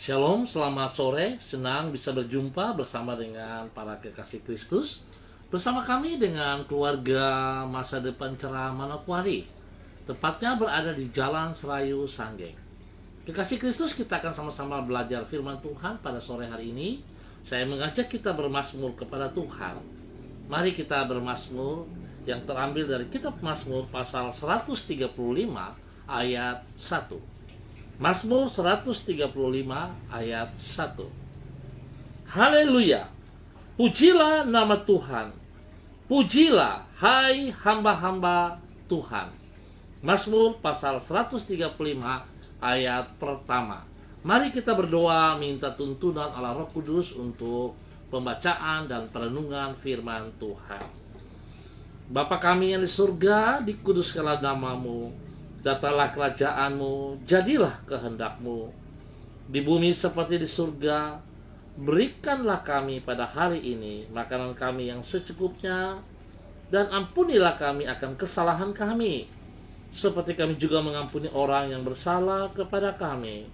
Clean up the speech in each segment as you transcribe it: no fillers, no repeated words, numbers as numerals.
Shalom, selamat sore. Senang bisa berjumpa bersama dengan para kekasih Kristus. Bersama kami dengan keluarga Masa Depan Cerah Manokwari. Tepatnya berada di Jalan Serayu Sanggeng. Kekasih Kristus, kita akan sama-sama belajar firman Tuhan pada sore hari ini. Saya mengajak kita bermazmur kepada Tuhan. Mari kita bermazmur yang terambil dari kitab Mazmur pasal 135 ayat 1. Mazmur 135 ayat 1. Haleluya. Pujilah nama Tuhan. Pujilah hai hamba-hamba Tuhan. Mazmur pasal 135 ayat pertama. Mari kita berdoa minta tuntunan Allah Roh Kudus untuk pembacaan dan perenungan firman Tuhan. Bapa kami yang di surga, dikuduskanlah namamu. Datanglah kerajaanmu, jadilah kehendakmu di bumi seperti di surga. Berikanlah kami pada hari ini makanan kami yang secukupnya, dan ampunilah kami akan kesalahan kami, seperti kami juga mengampuni orang yang bersalah kepada kami.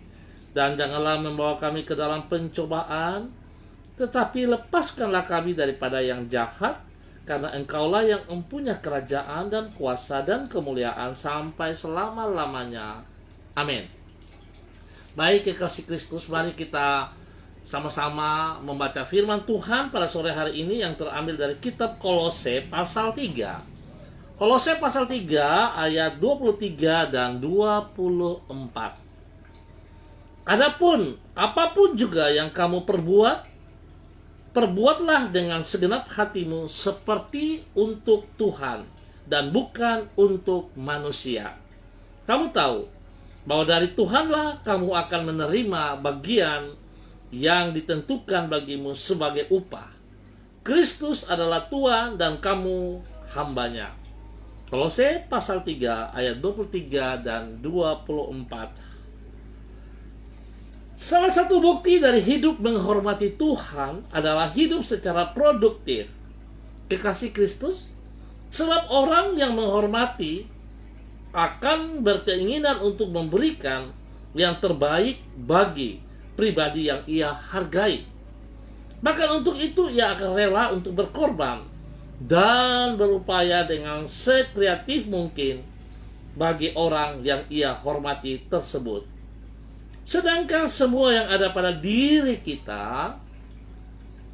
Dan janganlah membawa kami ke dalam pencobaan, tetapi lepaskanlah kami daripada yang jahat, karena Engkaulah yang mempunyai kerajaan dan kuasa dan kemuliaan sampai selama-lamanya. Amin. Baik kekasih Kristus, mari kita sama-sama membaca firman Tuhan pada sore hari ini yang terambil dari kitab Kolose pasal 3. Kolose pasal 3 ayat 23 dan 24. Adapun apapun juga yang kamu perbuatlah dengan segenap hatimu seperti untuk Tuhan dan bukan untuk manusia. Kamu tahu bahwa dari Tuhanlah kamu akan menerima bagian yang ditentukan bagimu sebagai upah. Kristus adalah Tuhan dan kamu hambanya. Kolose pasal 3 ayat 23 dan 24. Salah satu bukti dari hidup menghormati Tuhan adalah hidup secara produktif. Kekasih Kristus, sebab orang yang menghormati akan berkeinginan untuk memberikan yang terbaik bagi pribadi yang ia hargai. Bahkan untuk itu ia akan rela untuk berkorban dan berupaya dengan sekreatif mungkin bagi orang yang ia hormati tersebut. Sedangkan semua yang ada pada diri kita,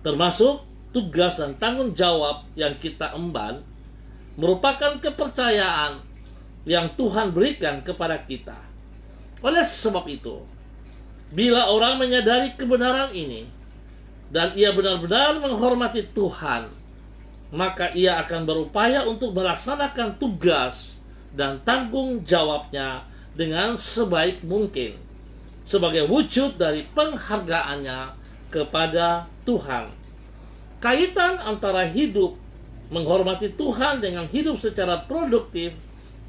termasuk tugas dan tanggung jawab yang kita emban, merupakan kepercayaan yang Tuhan berikan kepada kita. Oleh sebab itu, bila orang menyadari kebenaran ini, dan ia benar-benar menghormati Tuhan, maka ia akan berupaya untuk melaksanakan tugas dan tanggung jawabnya dengan sebaik mungkin, sebagai wujud dari penghargaannya kepada Tuhan. Kaitan antara hidup menghormati Tuhan dengan hidup secara produktif,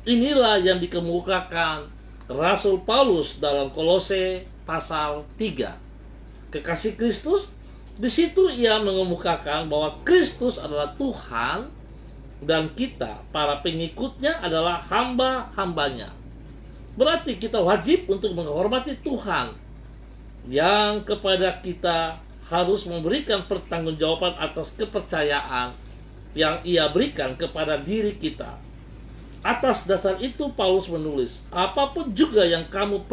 inilah yang dikemukakan Rasul Paulus dalam Kolose pasal 3. Kekasih Kristus, di situ ia mengemukakan bahwa Kristus adalah Tuhan dan kita, para pengikutnya, adalah hamba-hambanya. Berarti kita wajib untuk menghormati Tuhan yang kepada kita harus memberikan pertanggungjawaban atas kepercayaan yang ia berikan kepada diri kita. Atas dasar itu Paulus menulis, apapun juga yang kamu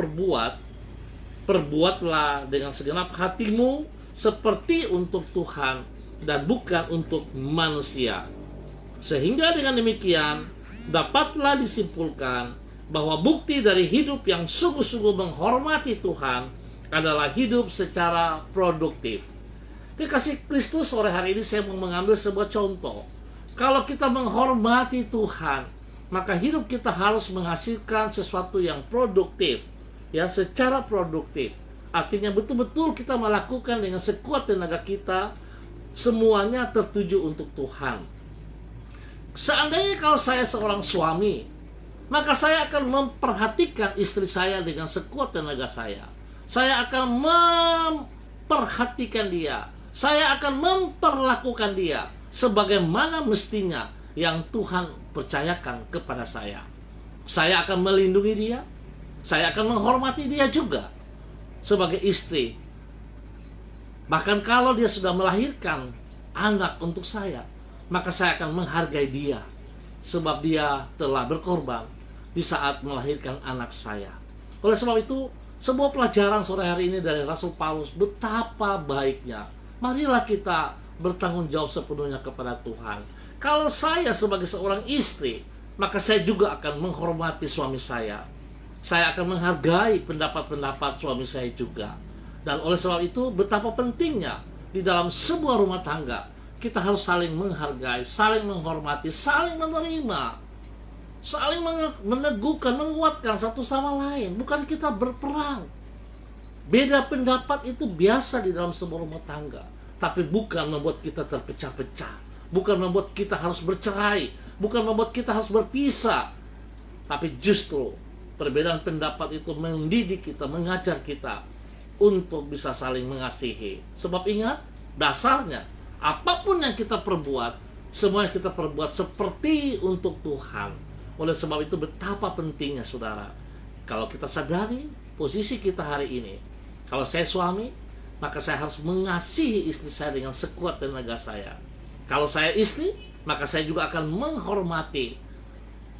perbuatlah dengan segenap hatimu seperti untuk Tuhan dan bukan untuk manusia. Sehingga dengan demikian dapatlah disimpulkan bahwa bukti dari hidup yang sungguh-sungguh menghormati Tuhan adalah hidup secara produktif. Kekasih Kristus, sore hari ini saya mau mengambil sebuah contoh. Kalau kita menghormati Tuhan, maka hidup kita harus menghasilkan sesuatu yang produktif, ya, secara produktif. Artinya betul-betul kita melakukan dengan sekuat tenaga kita, semuanya tertuju untuk Tuhan. Seandainya kalau saya seorang suami, maka saya akan memperhatikan istri saya dengan sekuat tenaga saya. Saya akan memperhatikan dia. Saya akan memperlakukan dia sebagaimana mestinya yang Tuhan percayakan kepada saya. Saya akan melindungi dia. Saya akan menghormati dia juga sebagai istri Bahkan kalau dia sudah melahirkan anak untuk saya, maka saya akan menghargai dia, sebab dia telah berkorban di saat melahirkan anak saya. Oleh sebab itu, sebuah pelajaran sore hari ini dari Rasul Paulus, betapa baiknya. Marilah kita bertanggung jawab sepenuhnya kepada Tuhan. Kalau saya sebagai seorang istri, maka saya juga akan menghormati suami saya. Saya akan menghargai pendapat-pendapat suami saya juga. Dan oleh sebab itu, betapa pentingnya di dalam sebuah rumah tangga, kita harus saling menghargai, saling menghormati, saling menerima, saling meneguhkan, menguatkan satu sama lain. Bukan kita berperang. Beda pendapat itu biasa di dalam sebuah rumah tangga, tapi bukan membuat kita terpecah-pecah, bukan membuat kita harus bercerai, bukan membuat kita harus berpisah, tapi justru perbedaan pendapat itu mendidik kita, mengajar kita untuk bisa saling mengasihi. Sebab ingat, dasarnya apapun yang kita perbuat, semuanya kita perbuat seperti untuk Tuhan. Oleh sebab itu, betapa pentingnya saudara, kalau kita sadari posisi kita hari ini. Kalau saya suami, maka saya harus mengasihi istri saya dengan sekuat tenaga saya. Kalau saya istri, maka saya juga akan menghormati,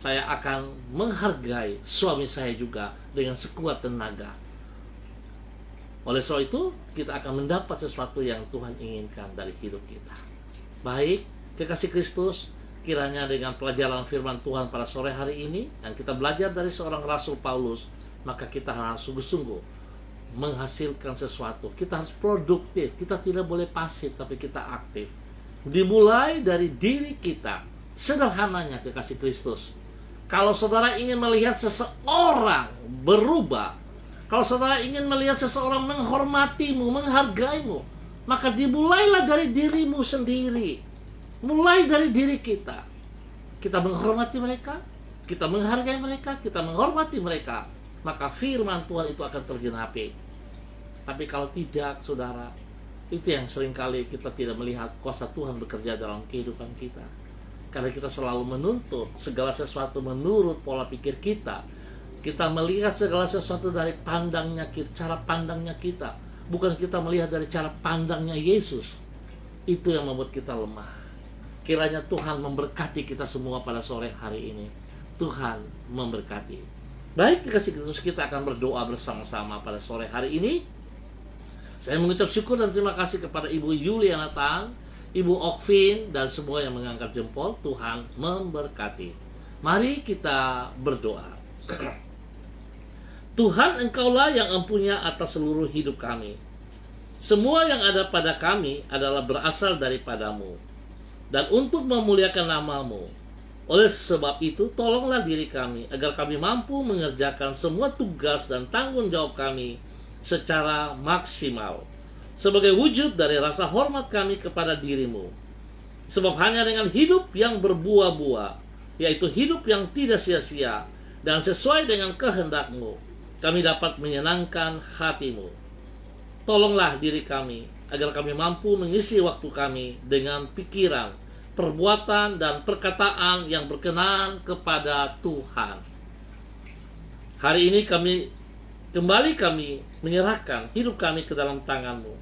saya akan menghargai suami saya juga dengan sekuat tenaga. Oleh sebab itu, kita akan mendapat sesuatu yang Tuhan inginkan dari hidup kita. Baik, kekasih Kristus, kiranya dengan pelajaran firman Tuhan pada sore hari ini, yang kita belajar dari seorang Rasul Paulus, maka kita harus sungguh-sungguh menghasilkan sesuatu. Kita harus produktif, kita tidak boleh pasif, tapi kita aktif. Dimulai dari diri kita. Sederhananya, kekasih Kristus, kalau saudara ingin melihat seseorang berubah, kalau saudara ingin melihat seseorang menghormatimu, menghargaimu, maka dimulailah dari dirimu sendiri. Mulai dari diri kita. Kita menghormati mereka, kita menghargai mereka, kita menghormati mereka, maka firman Tuhan itu akan tergenapi. Tapi kalau tidak, saudara, itu yang seringkali kita tidak melihat kuasa Tuhan bekerja dalam kehidupan kita. Karena kita selalu menuntut segala sesuatu menurut pola pikir kita. Kita melihat segala sesuatu dari pandangnya kita, cara pandangnya kita. Bukan kita melihat dari cara pandangnya Yesus. Itu yang membuat kita lemah. Kiranya Tuhan memberkati kita semua pada sore hari ini. Tuhan memberkati. Baik, kekasih Kristus, kita akan berdoa bersama-sama pada sore hari ini. Saya mengucap syukur dan terima kasih kepada Ibu Yuliana Tan, Ibu Okvin, dan semua yang mengangkat jempol. Tuhan memberkati. Mari kita berdoa. Tuhan, Engkaulah yang empunya atas seluruh hidup kami. Semua yang ada pada kami adalah berasal daripadamu, dan untuk memuliakan nama-Mu. Oleh sebab itu, tolonglah diri kami, agar kami mampu mengerjakan semua tugas dan tanggung jawab kami secara maksimal, sebagai wujud dari rasa hormat kami kepada diri-Mu. Sebab hanya dengan hidup yang berbuah-buah, yaitu hidup yang tidak sia-sia dan sesuai dengan kehendak-Mu, kami dapat menyenangkan hati-Mu. Tolonglah diri kami, agar kami mampu mengisi waktu kami dengan pikiran, perbuatan, dan perkataan yang berkenan kepada Tuhan. Hari ini kami menyerahkan hidup kami ke dalam tangan-Mu.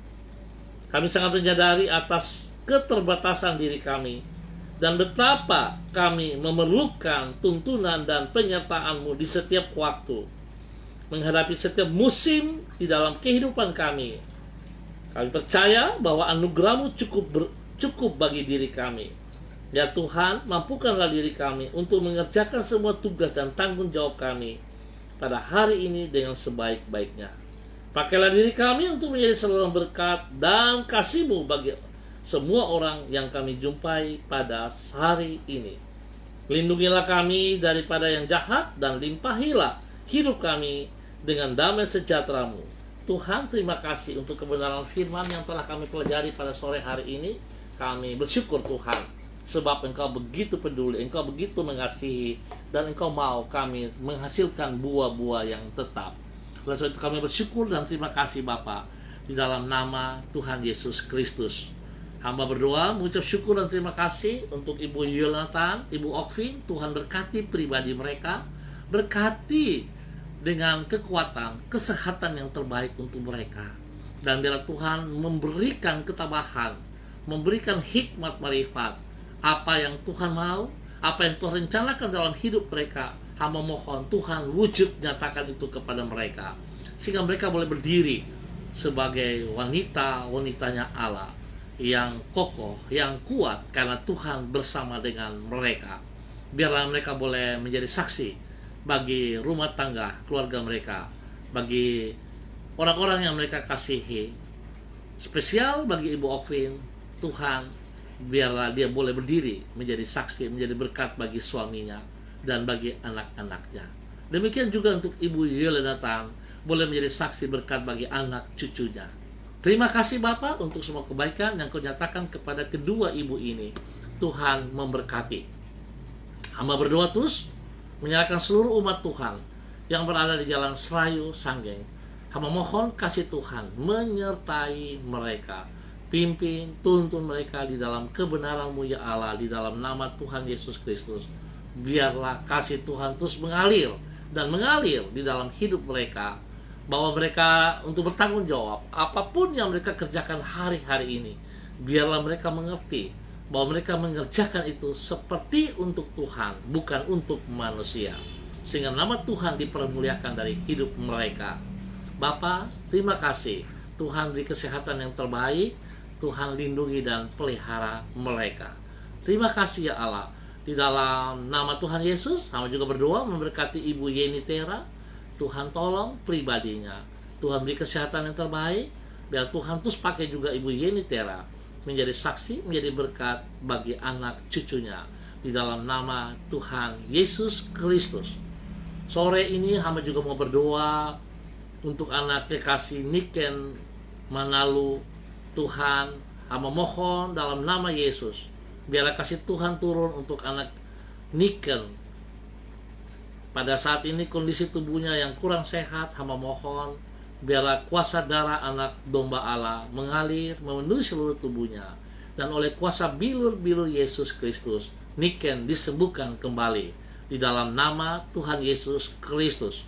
Kami sangat menyadari atas keterbatasan diri kami, dan betapa kami memerlukan tuntunan dan penyertaan-Mu di setiap waktu, menghadapi setiap musim di dalam kehidupan kami. Kami percaya bahwa anugerah-Mu cukup bagi diri kami. Ya Tuhan, mampukanlah diri kami untuk mengerjakan semua tugas dan tanggung jawab kami pada hari ini dengan sebaik-baiknya. Pakailah diri kami untuk menjadi saluran berkat dan kasih-Mu bagi semua orang yang kami jumpai pada hari ini. Lindungilah kami daripada yang jahat, dan limpahilah hidup kami dengan damai sejahtera-Mu. Tuhan, terima kasih untuk kebenaran firman yang telah kami pelajari pada sore hari ini. Kami bersyukur Tuhan, sebab Engkau begitu peduli, Engkau begitu mengasihi, dan Engkau mau kami menghasilkan buah-buah yang tetap. Oleh sebab itu kami bersyukur dan terima kasih Bapa, di dalam nama Tuhan Yesus Kristus. Hamba berdoa, mengucap syukur dan terima kasih untuk Ibu Yolatan, Ibu Okvin. Tuhan berkati pribadi mereka, berkati dengan kekuatan, kesehatan yang terbaik untuk mereka. Dan biarlah Tuhan memberikan ketabahan, memberikan hikmat marifat, apa yang Tuhan mau, apa yang Tuhan rencanakan dalam hidup mereka. Hamba mohon Tuhan wujud nyatakan itu kepada mereka, sehingga mereka boleh berdiri sebagai wanita-wanitanya Allah yang kokoh, yang kuat, karena Tuhan bersama dengan mereka. Biarlah mereka boleh menjadi saksi bagi rumah tangga, keluarga mereka, bagi orang-orang yang mereka kasihi. Spesial bagi Ibu Okrin, Tuhan biarlah dia boleh berdiri menjadi saksi, menjadi berkat bagi suaminya dan bagi anak-anaknya. Demikian juga untuk Ibu Yolenatan, boleh menjadi saksi berkat bagi anak cucunya. Terima kasih Bapak untuk semua kebaikan yang Kau nyatakan kepada kedua ibu ini. Tuhan memberkati. Hamba berdoa terus menyerahkan seluruh umat Tuhan yang berada di jalan Serayu Sanggeng. Hamba mohon kasih Tuhan menyertai mereka. Pimpin, tuntun mereka di dalam kebenaran-Mu ya Allah, di dalam nama Tuhan Yesus Kristus. Biarlah kasih Tuhan terus mengalir dan mengalir di dalam hidup mereka, bahwa mereka untuk bertanggung jawab apapun yang mereka kerjakan hari-hari ini. Biarlah mereka mengerti bahwa mereka mengerjakan itu seperti untuk Tuhan, bukan untuk manusia, sehingga nama Tuhan dipermuliakan dari hidup mereka. Bapa, terima kasih. Tuhan beri kesehatan yang terbaik. Tuhan lindungi dan pelihara mereka. Terima kasih ya Allah. Di dalam nama Tuhan Yesus, kami juga berdoa memberkati Ibu Yeni Tera. Tuhan tolong pribadinya. Tuhan beri kesehatan yang terbaik. Biar Tuhan terus pakai juga Ibu Yeni Tera menjadi saksi, menjadi berkat bagi anak cucunya. Di dalam nama Tuhan Yesus Kristus. Sore ini hamba juga mau berdoa untuk anak kekasih Niken Manalu. Tuhan, hamba mohon dalam nama Yesus, biarlah kasih Tuhan turun untuk anak Niken. Pada saat ini kondisi tubuhnya yang kurang sehat, hamba mohon biarlah kuasa darah anak domba Allah mengalir memenuhi seluruh tubuhnya, dan oleh kuasa bilur-bilur Yesus Kristus, Niken disembuhkan kembali di dalam nama Tuhan Yesus Kristus.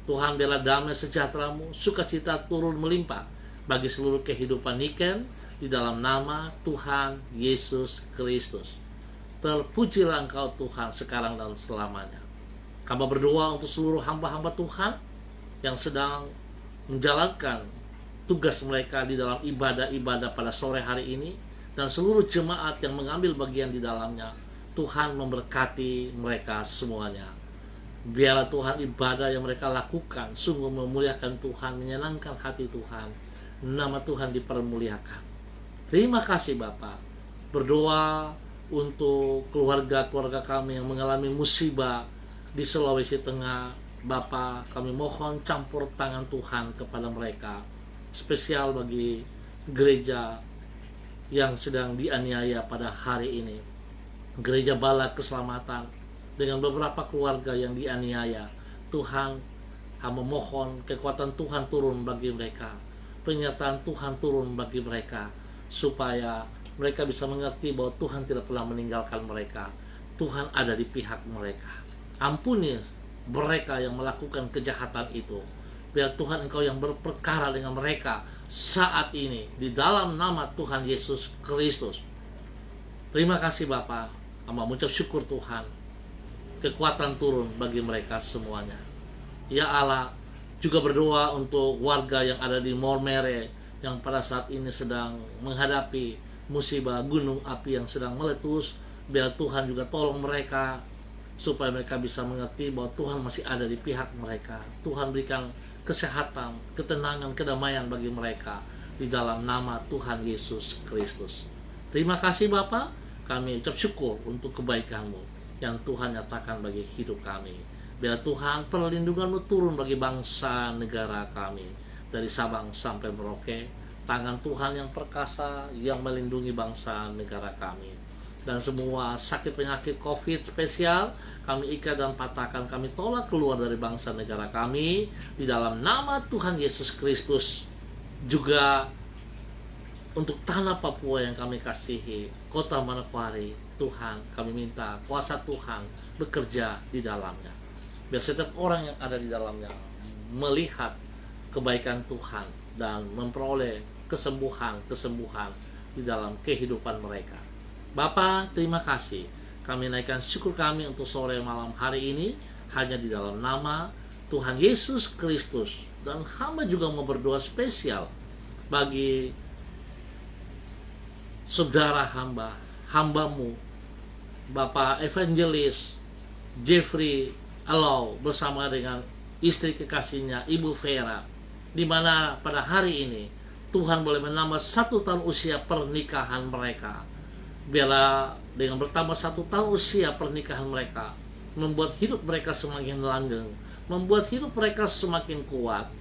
Tuhan, biarlah damai sejahtera-Mu, sukacita turun melimpah bagi seluruh kehidupan Niken di dalam nama Tuhan Yesus Kristus. Terpujilah Engkau Tuhan sekarang dan selamanya. Hamba berdoa untuk seluruh hamba-hamba Tuhan yang sedang menjalankan tugas mereka di dalam ibadah-ibadah pada sore hari ini, dan seluruh jemaat yang mengambil bagian di dalamnya. Tuhan memberkati mereka semuanya. Biarlah Tuhan ibadah yang mereka lakukan sungguh memuliakan Tuhan, menyenangkan hati Tuhan. Nama Tuhan dipermuliakan. Terima kasih Bapak. Berdoa untuk keluarga-keluarga kami yang mengalami musibah di Sulawesi Tengah. Bapak, kami mohon campur tangan Tuhan kepada mereka. Spesial bagi gereja yang sedang dianiaya pada hari ini, Gereja Bala Keselamatan, dengan beberapa keluarga yang dianiaya. Tuhan, hamba mohon kekuatan Tuhan turun bagi mereka, penyertaan Tuhan turun bagi mereka, supaya mereka bisa mengerti bahwa Tuhan tidak pernah meninggalkan mereka. Tuhan ada di pihak mereka. Ampuni mereka yang melakukan kejahatan itu. Biar Tuhan Engkau yang berperkara dengan mereka saat ini, di dalam nama Tuhan Yesus Kristus. Terima kasih Bapa. Hamba mengucap syukur Tuhan. Kekuatan turun bagi mereka semuanya. Ya Allah, juga berdoa untuk warga yang ada di Mormere yang pada saat ini sedang menghadapi musibah gunung api yang sedang meletus. Biar Tuhan juga tolong mereka, supaya mereka bisa mengerti bahwa Tuhan masih ada di pihak mereka. Tuhan berikan kesehatan, ketenangan, kedamaian bagi mereka di dalam nama Tuhan Yesus Kristus. Terima kasih Bapa. Kami ucap syukur untuk kebaikan-Mu yang Tuhan nyatakan bagi hidup kami. Biar Tuhan perlindungan-Mu turun bagi bangsa negara kami, dari Sabang sampai Merauke. Tangan Tuhan yang perkasa yang melindungi bangsa negara kami. Dan semua sakit penyakit COVID spesial kami ikat dan patahkan, kami tolak keluar dari bangsa negara kami di dalam nama Tuhan Yesus Kristus. Juga untuk tanah Papua yang kami kasihi, kota Manokwari, Tuhan kami minta kuasa Tuhan bekerja di dalamnya. Biar setiap orang yang ada di dalamnya melihat kebaikan Tuhan dan memperoleh kesembuhan di dalam kehidupan mereka. Bapa, terima kasih. Kami naikkan syukur kami untuk sore malam hari ini hanya di dalam nama Tuhan Yesus Kristus. Dan hamba juga mau berdoa spesial bagi saudara hambamu, Bapak Evangelis Jeffrey Alau bersama dengan istri kekasihnya Ibu Vera, di mana pada hari ini Tuhan boleh menambah 1 tahun usia pernikahan mereka. Biarlah dengan bertambah 1 tahun usia pernikahan mereka membuat hidup mereka semakin langgeng, membuat hidup mereka semakin kuat.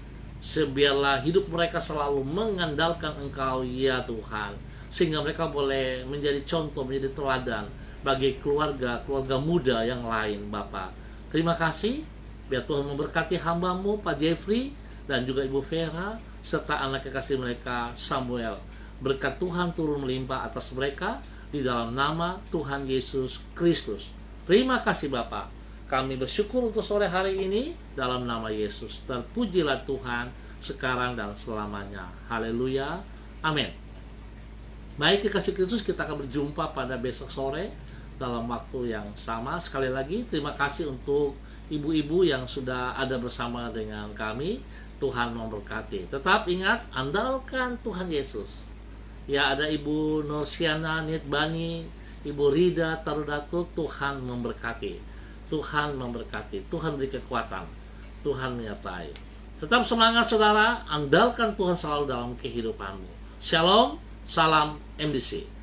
Biarlah hidup mereka selalu mengandalkan Engkau ya Tuhan, sehingga mereka boleh menjadi contoh, menjadi teladan bagi keluarga muda yang lain. Bapak, terima kasih. Biar Tuhan memberkati hamba-Mu Pak Jeffrey dan juga Ibu Vera serta anak kekasih mereka Samuel. Berkat Tuhan turun melimpah atas mereka di dalam nama Tuhan Yesus Kristus. Terima kasih Bapak. Kami bersyukur untuk sore hari ini dalam nama Yesus. Dan pujilah Tuhan sekarang dan selamanya. Haleluya. Amin. Baik kekasih Kristus, kita akan berjumpa pada besok sore dalam waktu yang sama. Sekali lagi terima kasih untuk ibu-ibu yang sudah ada bersama dengan kami. Tuhan memberkati. Tetap ingat, andalkan Tuhan Yesus. Ya, ada Ibu Norsiana Nitbani, Ibu Rida Tarudatul. Tuhan memberkati. Tuhan memberkati. Tuhan beri kekuatan. Tuhan menyertai. Tetap semangat saudara. Andalkan Tuhan selalu dalam kehidupanmu. Shalom. Salam MDC.